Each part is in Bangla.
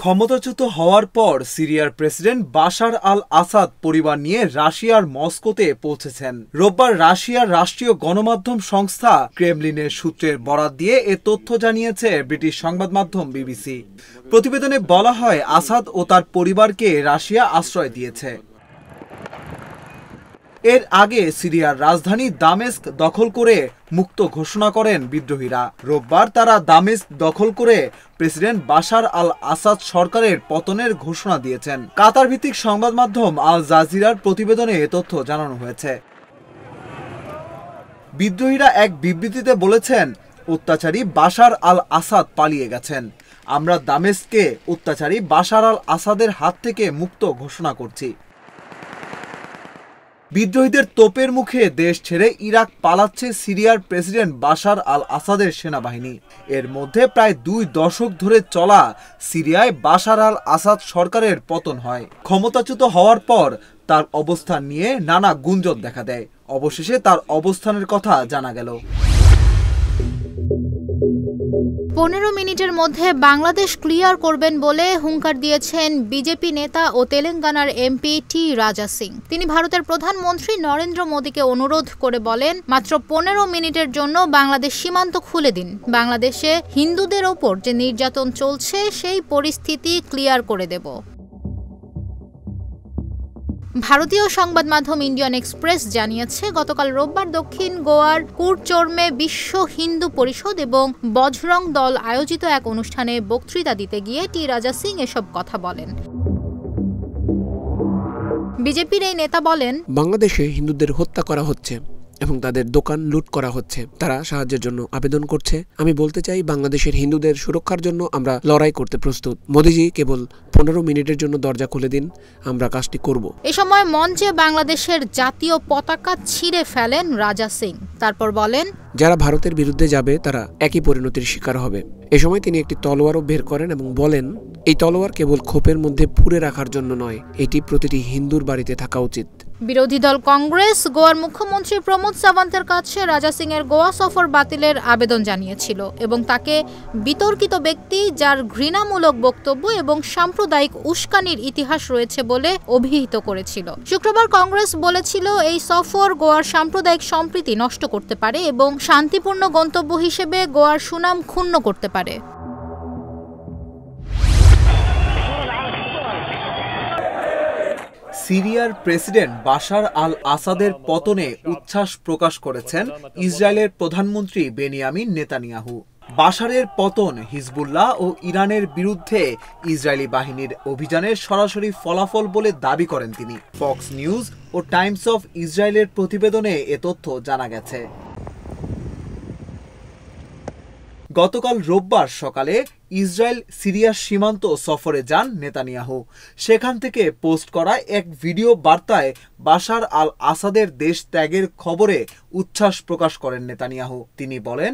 ক্ষমতাচ্যুত হওয়ার পর সিরিয়ার প্রেসিডেন্ট বাশার আল আসাদ পরিবার নিয়ে রাশিয়ার মস্কোতে পৌঁছেছেন। রোববার রাশিয়ার রাষ্ট্রীয় গণমাধ্যম সংস্থা ক্রেমলিনের সূত্রের বরাত দিয়ে এ তথ্য জানিয়েছে ব্রিটিশ সংবাদ মাধ্যম বিবিসি। প্রতিবেদনে বলা হয়, আসাদ ও তার পরিবারকে রাশিয়া আশ্রয় দিয়েছে। এর আগে সিরিয়ার রাজধানী দামেস্ক দখল করে মুক্ত ঘোষণা করেন বিদ্রোহীরা। রোববার তারা দামেস্ক দখল করে প্রেসিডেন্ট বাশার আল আসাদ সরকারের পতনের ঘোষণা দিয়েছেন। কাতার ভিত্তিক সংবাদ মাধ্যম আল জাজিরার প্রতিবেদনে এ তথ্য জানানো হয়েছে। বিদ্রোহীরা এক বিবৃতিতে বলেছেন, অত্যাচারী বাশার আল আসাদ পালিয়ে গেছেন। আমরা দামেস্ককে অত্যাচারী বাশার আল আসাদের হাত থেকে মুক্ত ঘোষণা করছি। বিদ্রোহীদের তোপের মুখে দেশ ছেড়ে ইরাক পালাচ্ছে সিরিয়ার প্রেসিডেন্ট বাশার আল আসাদের সেনাবাহিনী। এর মধ্যে প্রায় 2 দশক ধরে চলা সিরিয়ায় বাশার আল আসাদ সরকারের পতন হয়। ক্ষমতাচ্যুত হওয়ার পর তার অবস্থান নিয়ে নানা গুঞ্জন দেখা দেয়। অবশেষে তার অবস্থানের কথা জানা গেল। 15 মিনিটের মধ্যে বাংলাদেশ ক্লিয়ার করবেন বলে হুঙ্কার দিয়েছেন বিজেপি নেতা ও তেলেঙ্গানার এমপি টি রাজা সিং। তিনি ভারতের প্রধানমন্ত্রী নরেন্দ্র মোদীকে অনুরোধ করে বলেন, মাত্র 15 মিনিটের জন্য বাংলাদেশ সীমান্ত খুলে দিন। বাংলাদেশে হিন্দুদের ওপর যে নির্যাতন চলছে সেই পরিস্থিতি ক্লিয়ার করে দেব। ভারতীয় সংবাদ মাধ্যম ইন্ডিয়ান এক্সপ্রেস জানিয়েছে, গতকাল রোববার দক্ষিণ গোয়ার কুরচোর্মে বিশ্ব হিন্দু পরিষদ এবং বজরং দল আয়োজিত এক অনুষ্ঠানে বক্তৃতা দিতে গিয়ে টি রাজা সিং এসব কথা বলেন। বিজেপির এই নেতা বলেন, বাংলাদেশে হিন্দুদের হত্যা করা হচ্ছে এবং তাদের দোকান লুট করা হচ্ছে। তারা সাহায্যের জন্য আবেদন করছে। আমি বলতে চাই, বাংলাদেশের হিন্দুদের সুরক্ষার জন্য আমরা লড়াই করতে প্রস্তুত। মোদিজি কেবল 15 মিনিটের জন্য দরজা খুলে দিন, আমরা কাজটি করব। এ সময় মঞ্চে বাংলাদেশের জাতীয় পতাকা ছিঁড়ে ফেলেন রাজা সিং। তারপর বলেন, যারা ভারতের বিরুদ্ধে যাবে তারা একই পরিণতির শিকার হবে। এ সময় তিনি একটি তলোয়ারও বের করেন এবং বলেন, এই তলোয়ার কেবল খোপের মধ্যে পুরে রাখার জন্য নয়, এটি প্রতিটি হিন্দুর বাড়িতে থাকা উচিত। বিরোধী দল কংগ্রেস গোয়ার মুখ্যমন্ত্রী প্রমোদ সাওয়ান্তের কাছে রাজা সিং এর গোয়া সফর বাতিলের আবেদন জানিয়েছিল এবং তাকে বিতর্কিত ব্যক্তি, যার ঘৃণামূলক বক্তব্য এবং সাম্প্রদায়িক উস্কানির ইতিহাস রয়েছে বলে অভিহিত করেছিল। শুক্রবার কংগ্রেস বলেছিল, এই সফর গোয়ার সাম্প্রদায়িক সম্প্রীতি নষ্ট করতে পারে এবং শান্তিপূর্ণ গন্তব্য হিসেবে গোয়ার সুনাম ক্ষুণ্ণ করতে পারে। সিরিয়ার প্রেসিডেন্ট বাশার আল আসাদের পতনে উচ্ছ্বাস প্রকাশ করেছেন ইসরায়েলের প্রধানমন্ত্রী বেনিয়ামিন নেতানিয়াহু। বাশারের পতন হিজবুল্লাহ ও ইরানের বিরুদ্ধে ইসরায়েলি বাহিনীর অভিযানের সরাসরি ফলাফল বলে দাবি করেন তিনি। ফক্স নিউজ ও টাইমস অফ ইসরায়েলের প্রতিবেদনে এ তথ্য জানা গেছে। গতকাল রোববার সকালে ইসরায়েল সিরিয়ার সীমান্ত সফরে যান নেতানিয়াহু। সেখান থেকে পোস্ট করা এক ভিডিও বার্তায় বাশার আল আসাদের দেশ ত্যাগের খবরে উচ্ছ্বাস প্রকাশ করেন নেতানিয়াহু। তিনি বলেন,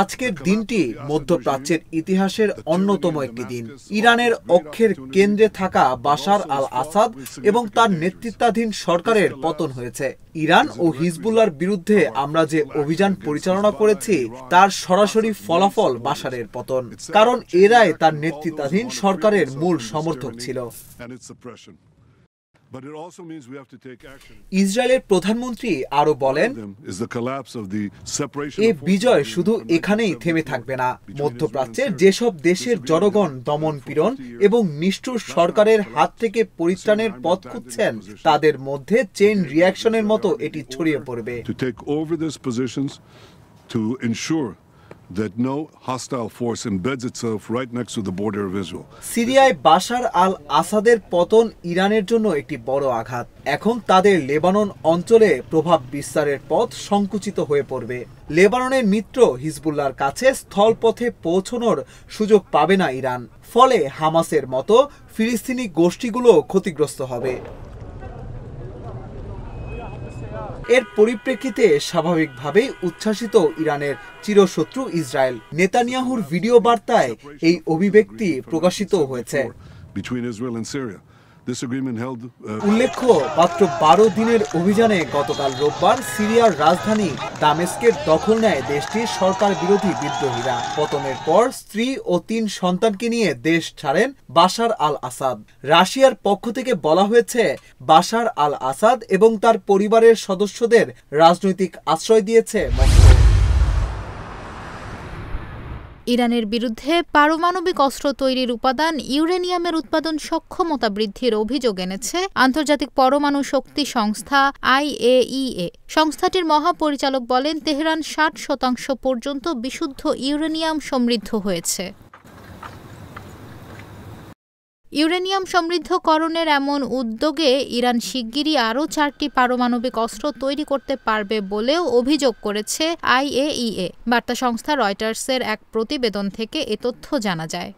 আজকের দিনটি মধ্যপ্রাচ্যের ইতিহাসের অন্যতম একটি দিন। ইরানের অক্ষের কেন্দ্রে থাকা বাশার আল আসাদ এবং তার নেতৃত্বাধীন সরকারের পতন হয়েছে। ইরান ও হিজবুল্লাহর বিরুদ্ধে আমরা যে অভিযান পরিচালনা করেছি তার সরাসরি ফলাফল বাশারের পতন, কারণ এরাই তার নেতৃত্বাধীন সরকারের মূল সমর্থক ছিল। ইসরায়েলের প্রধানমন্ত্রী আরো বলেন, এই বিজয় শুধু এখানেই থেমে থাকবে না। মধ্যপ্রাচ্যের যেসব দেশের জনগণ দমন পীড়ন এবং নিষ্ঠুর সরকারের হাত থেকে পরিত্রাণের পথ খুঁজছেন, তাদের মধ্যে চেইন রিঅ্যাকশনের মতো এটি ছড়িয়ে পড়বে। That no hostile force embeds itself right next to the border of Israel. সিরিয়ায় বাশার আল আসাদের পতন ইরানের জন্য একটি বড় আঘাত। এখন তাদের লেবানন অঞ্চলে প্রভাব বিস্তারের পথ সংকুচিত হয়ে পড়বে। লেবাননের মিত্র হিজবুল্লাহর কাছে স্থলপথে পৌঁছানোর সুযোগ পাবে না ইরান। ফলে হামাসের মতো ফিলিস্তিনি গোষ্ঠীগুলো ক্ষতিগ্রস্ত হবে। এর পরিপ্রেক্ষিতে স্বাভাবিকভাবেই উচ্ছ্বাসিত ইরানের চিরশত্রু ইসরায়েল। নেতানিয়াহুর ভিডিও বার্তায় এই অভিব্যক্তি প্রকাশিত হয়েছে। This agreement held. উল্লেখ্য, মাত্র 12 দিনের অভিযানে গতকাল রোববার সিরিয়ার রাজধানী দামেস্কের দখল নেয় দেশটির সরকার বিরোধী বিদ্রোহীরা। পতনের পর স্ত্রী ও 3 সন্তানকে নিয়ে দেশ ছাড়েন বাশার আল আসাদ। রাশিয়ার পক্ষ থেকে বলা হয়েছে, বাশার আল আসাদ এবং তার পরিবারের সদস্যদের রাজনৈতিক আশ্রয় দিয়েছে মস্কো। ইরানের বিরুদ্ধে পারমাণবিক অস্ত্র তৈরির উপাদান ইউরেনিয়ামের উৎপাদন সক্ষমতা বৃদ্ধির অভিযোগ এনেছে আন্তর্জাতিক পরমাণু শক্তি সংস্থা IAEA। সংস্থাটির মহাপরিচালক বলেন, তেহরান 60% পর্যন্ত বিশুদ্ধ ইউরেনিয়াম সমৃদ্ধ হয়েছে। ইউরেনিয়াম সমৃদ্ধকরণের এমন উদ্যোগে ইরান শিগগিরই আরও 4টি পারমাণবিক অস্ত্র তৈরি করতে পারবে বলেও অভিযোগ করেছে IAEA। বার্তা সংস্থা রয়টার্সের এক প্রতিবেদন থেকে এ তথ্য জানা যায়।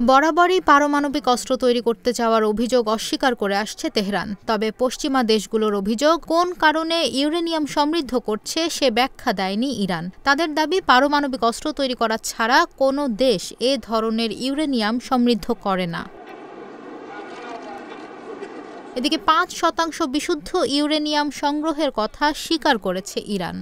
বরাবরই পারমাণবিক অস্ত্র তৈরি করতে যাওয়ার অভিযোগ অস্বীকার করে আসছে তেহরান। তবে পশ্চিমা দেশগুলোর অভিযোগ, কোন কারণে ইউরেনিয়াম সমৃদ্ধ করছে সে ব্যাখ্যা দেয়নি ইরান। তাদের দাবি, পারমাণবিক অস্ত্র তৈরি করা ছাড়া কোনো দেশ এ ধরনের ইউরেনিয়াম সমৃদ্ধ করে না। এদিকে 5% বিশুদ্ধ ইউরেনিয়াম সংগ্রহের কথা স্বীকার করেছে ইরান।